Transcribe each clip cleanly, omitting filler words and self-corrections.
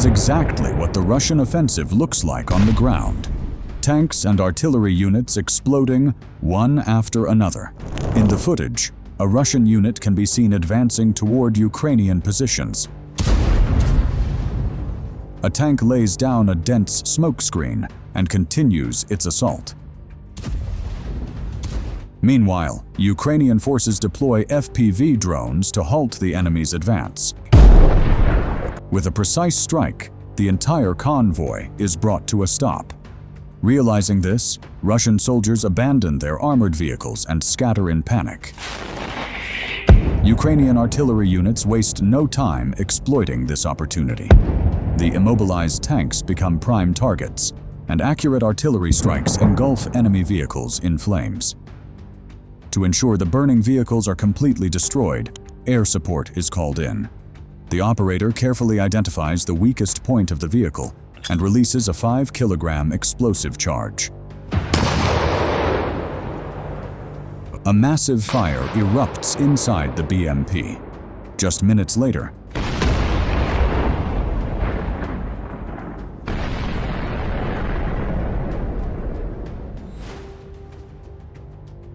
is exactly what the Russian offensive looks like on the ground. Tanks and artillery units exploding one after another. In the footage, a Russian unit can be seen advancing toward Ukrainian positions. A tank lays down a dense smoke screen and continues its assault. Meanwhile, Ukrainian forces deploy FPV drones to halt the enemy's advance. With a precise strike, the entire convoy is brought to a stop. Realizing this, Russian soldiers abandon their armored vehicles and scatter in panic. Ukrainian artillery units waste no time exploiting this opportunity. The immobilized tanks become prime targets, and accurate artillery strikes engulf enemy vehicles in flames. To ensure the burning vehicles are completely destroyed, air support is called in. The operator carefully identifies the weakest point of the vehicle and releases a 5-kilogram explosive charge. A massive fire erupts inside the BMP. Just minutes later,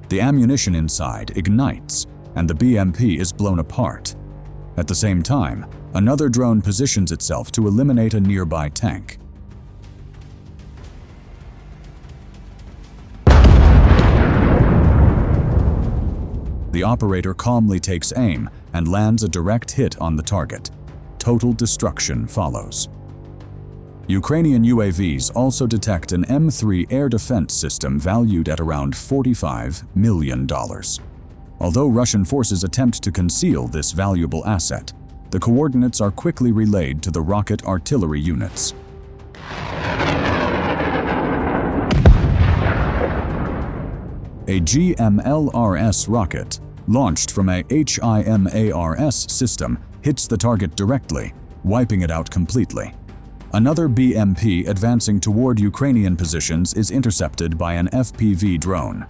the ammunition inside ignites and the BMP is blown apart. At the same time, another drone positions itself to eliminate a nearby tank. The operator calmly takes aim and lands a direct hit on the target. Total destruction follows. Ukrainian UAVs also detect an M3 air defense system valued at around $45 million. Although Russian forces attempt to conceal this valuable asset, the coordinates are quickly relayed to the rocket artillery units. A GMLRS rocket, launched from a HIMARS system, hits the target directly, wiping it out completely. Another BMP advancing toward Ukrainian positions is intercepted by an FPV drone.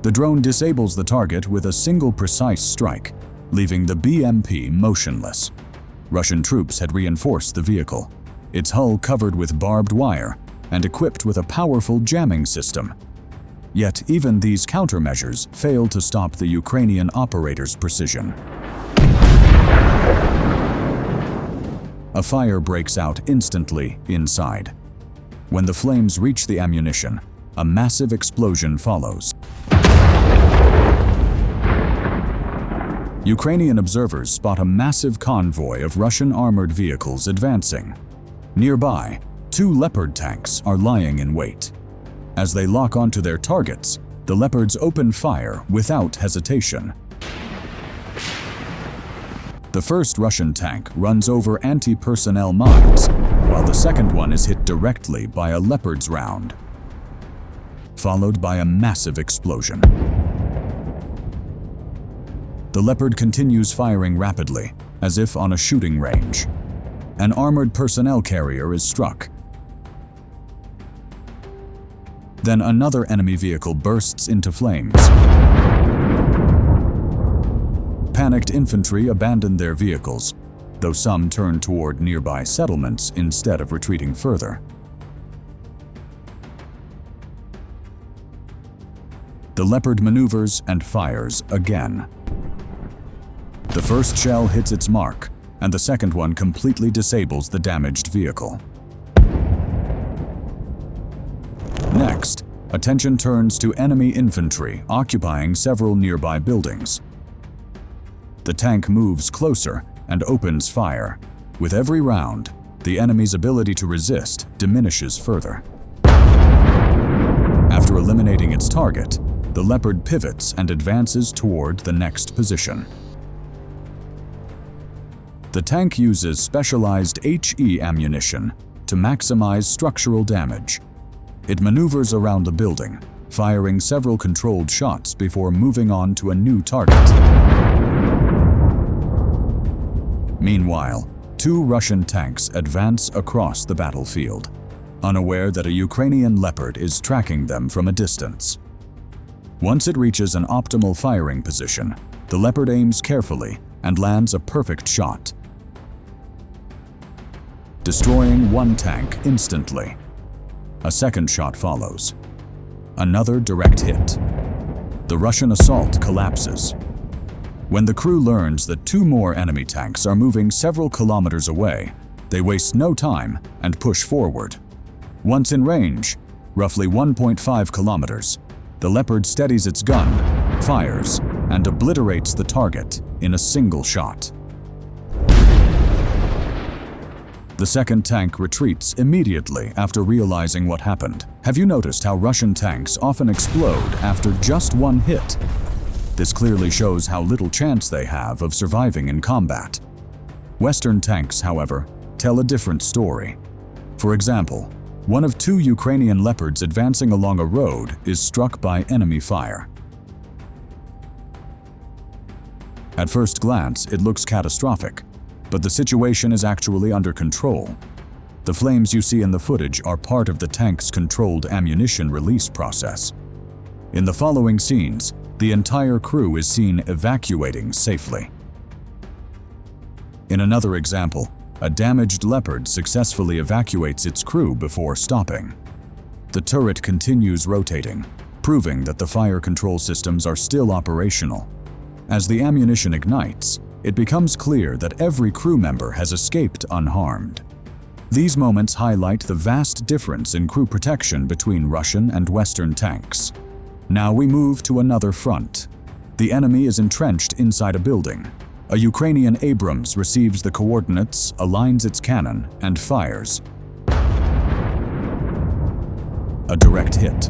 The drone disables the target with a single precise strike, leaving the BMP motionless. Russian troops had reinforced the vehicle, its hull covered with barbed wire and equipped with a powerful jamming system. Yet even these countermeasures failed to stop the Ukrainian operator's precision. A fire breaks out instantly inside. When the flames reach the ammunition, a massive explosion follows. Ukrainian observers spot a massive convoy of Russian armored vehicles advancing. Nearby, 2 Leopard tanks are lying in wait. As they lock onto their targets, the Leopards open fire without hesitation. The first Russian tank runs over anti-personnel mines, while the second one is hit directly by a Leopard's round, followed by a massive explosion. The Leopard continues firing rapidly, as if on a shooting range. An armored personnel carrier is struck. Then another enemy vehicle bursts into flames. Panicked infantry abandon their vehicles, though some turn toward nearby settlements instead of retreating further. The Leopard maneuvers and fires again. The first shell hits its mark, and the second one completely disables the damaged vehicle. Next, attention turns to enemy infantry occupying several nearby buildings. The tank moves closer and opens fire. With every round, the enemy's ability to resist diminishes further. After eliminating its target, the Leopard pivots and advances toward the next position. The tank uses specialized HE ammunition to maximize structural damage. It maneuvers around the building, firing several controlled shots before moving on to a new target. Meanwhile, 2 Russian tanks advance across the battlefield, unaware that a Ukrainian Leopard is tracking them from a distance. Once it reaches an optimal firing position, the Leopard aims carefully and lands a perfect shot, destroying one tank instantly. A second shot follows. Another direct hit. The Russian assault collapses. When the crew learns that two more enemy tanks are moving several kilometers away, they waste no time and push forward. Once in range, roughly 1.5 kilometers, the Leopard steadies its gun, fires, and obliterates the target in a single shot. The second tank retreats immediately after realizing what happened. Have you noticed how Russian tanks often explode after just one hit? This clearly shows how little chance they have of surviving in combat. Western tanks, however, tell a different story. For example, one of two Ukrainian Leopards advancing along a road is struck by enemy fire. At first glance, it looks catastrophic, but the situation is actually under control. The flames you see in the footage are part of the tank's controlled ammunition release process. In the following scenes, the entire crew is seen evacuating safely. In another example, a damaged Leopard successfully evacuates its crew before stopping. The turret continues rotating, proving that the fire control systems are still operational. As the ammunition ignites, it becomes clear that every crew member has escaped unharmed. These moments highlight the vast difference in crew protection between Russian and Western tanks. Now we move to another front. The enemy is entrenched inside a building. A Ukrainian Abrams receives the coordinates, aligns its cannon, and fires. A direct hit.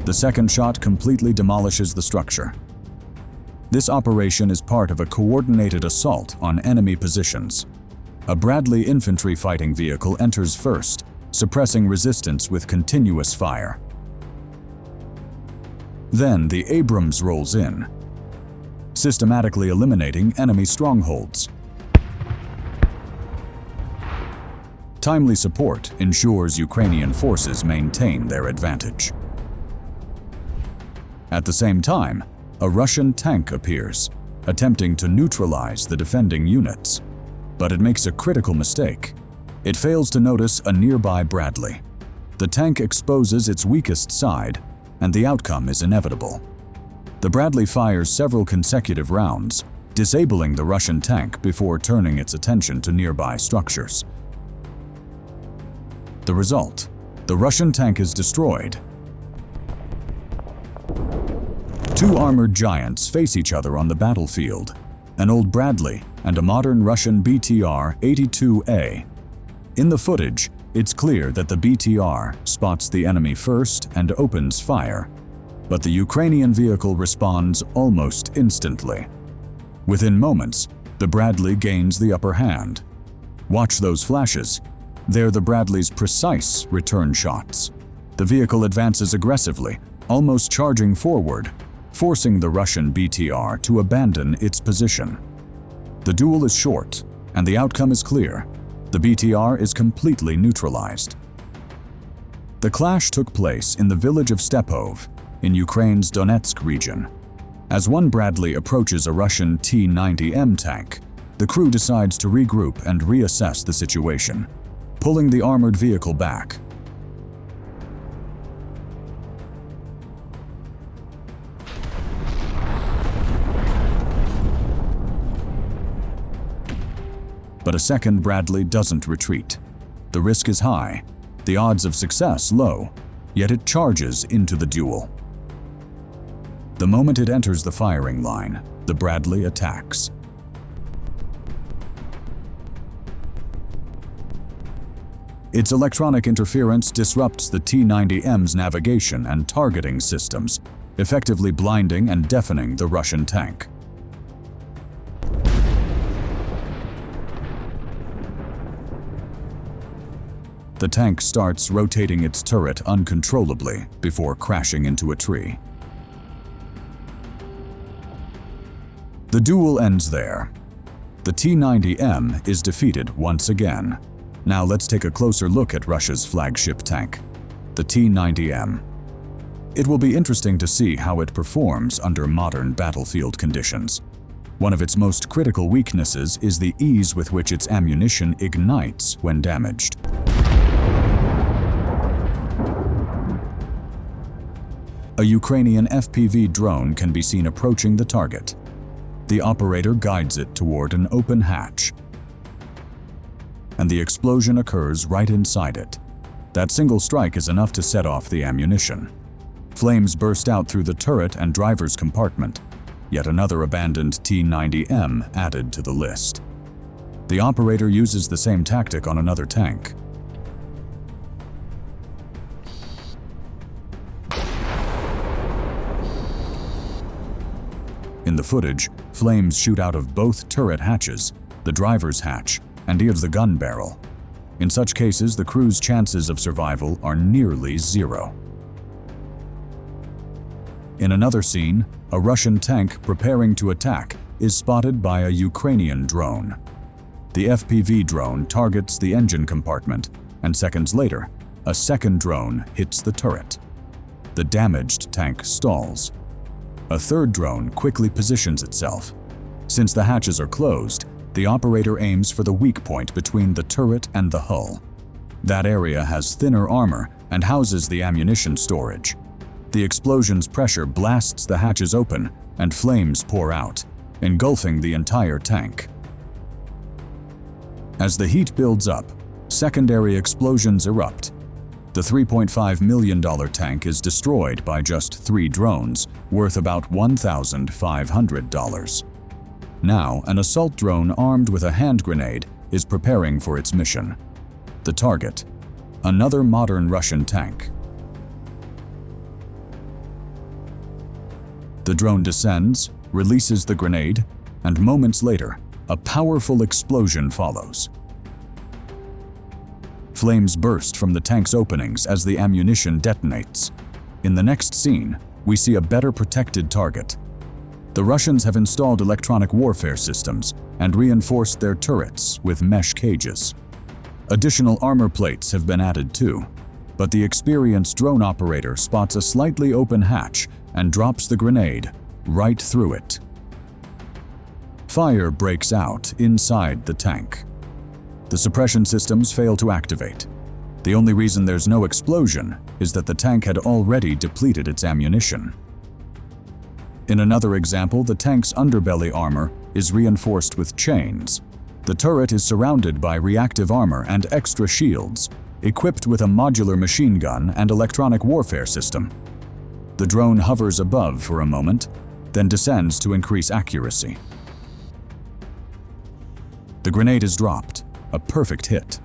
The second shot completely demolishes the structure. This operation is part of a coordinated assault on enemy positions. A Bradley infantry fighting vehicle enters first, suppressing resistance with continuous fire. Then the Abrams rolls in, systematically eliminating enemy strongholds. Timely support ensures Ukrainian forces maintain their advantage. At the same time, a Russian tank appears, attempting to neutralize the defending units. But it makes a critical mistake. It fails to notice a nearby Bradley. The tank exposes its weakest side, and the outcome is inevitable. The Bradley fires several consecutive rounds, disabling the Russian tank before turning its attention to nearby structures. The result: the Russian tank is destroyed. Two armored giants face each other on the battlefield, an old Bradley and a modern Russian BTR-82A. In the footage, it's clear that the BTR spots the enemy first and opens fire, but the Ukrainian vehicle responds almost instantly. Within moments, the Bradley gains the upper hand. Watch those flashes. They're the Bradley's precise return shots. The vehicle advances aggressively, almost charging forward, forcing the Russian BTR to abandon its position. The duel is short, and the outcome is clear. The BTR is completely neutralized. The clash took place in the village of Stepov, in Ukraine's Donetsk region. As one Bradley approaches a Russian T-90M tank, the crew decides to regroup and reassess the situation, pulling the armored vehicle back. But a second Bradley doesn't retreat. The risk is high, the odds of success low, yet it charges into the duel. The moment it enters the firing line, the Bradley attacks. Its electronic interference disrupts the T-90M's navigation and targeting systems, effectively blinding and deafening the Russian tank. The tank starts rotating its turret uncontrollably before crashing into a tree. The duel ends there. The T-90M is defeated once again. Now let's take a closer look at Russia's flagship tank, the T-90M. It will be interesting to see how it performs under modern battlefield conditions. One of its most critical weaknesses is the ease with which its ammunition ignites when damaged. A Ukrainian FPV drone can be seen approaching the target. The operator guides it toward an open hatch, and the explosion occurs right inside it. That single strike is enough to set off the ammunition. Flames burst out through the turret and driver's compartment. Yet another abandoned T-90M added to the list. The operator uses the same tactic on another tank. In the footage, flames shoot out of both turret hatches, the driver's hatch, and near the gun barrel. In such cases, the crew's chances of survival are nearly zero. In another scene, a Russian tank preparing to attack is spotted by a Ukrainian drone. The FPV drone targets the engine compartment, and seconds later, a second drone hits the turret. The damaged tank stalls. A third drone quickly positions itself. Since the hatches are closed, the operator aims for the weak point between the turret and the hull. That area has thinner armor and houses the ammunition storage. The explosion's pressure blasts the hatches open, and flames pour out, engulfing the entire tank. As the heat builds up, secondary explosions erupt. The $3.5 million tank is destroyed by just 3 drones, worth about $1,500. Now, an assault drone armed with a hand grenade is preparing for its mission. The target: another modern Russian tank. The drone descends, releases the grenade, and moments later, a powerful explosion follows. Flames burst from the tank's openings as the ammunition detonates. In the next scene, we see a better protected target. The Russians have installed electronic warfare systems and reinforced their turrets with mesh cages. Additional armor plates have been added too, but the experienced drone operator spots a slightly open hatch and drops the grenade right through it. Fire breaks out inside the tank. The suppression systems fail to activate. The only reason there's no explosion is that the tank had already depleted its ammunition. In another example, the tank's underbelly armor is reinforced with chains. The turret is surrounded by reactive armor and extra shields, equipped with a modular machine gun and electronic warfare system. The drone hovers above for a moment, then descends to increase accuracy. The grenade is dropped, a perfect hit.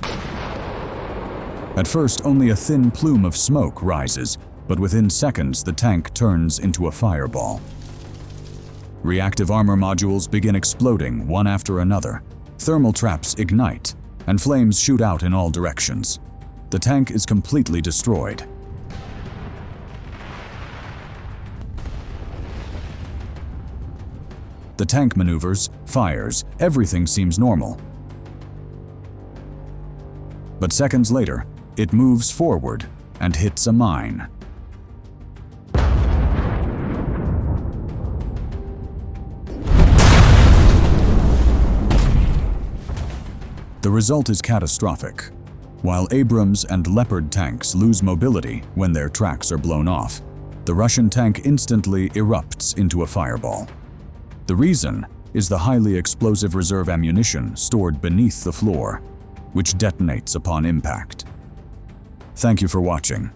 At first, only a thin plume of smoke rises, but within seconds the tank turns into a fireball. Reactive armor modules begin exploding one after another. Thermal traps ignite, and flames shoot out in all directions. The tank is completely destroyed. The tank maneuvers, fires, everything seems normal. But seconds later, it moves forward and hits a mine. The result is catastrophic. While Abrams and Leopard tanks lose mobility when their tracks are blown off, the Russian tank instantly erupts into a fireball. The reason is the highly explosive reserve ammunition stored beneath the floor, which detonates upon impact. Thank you for watching.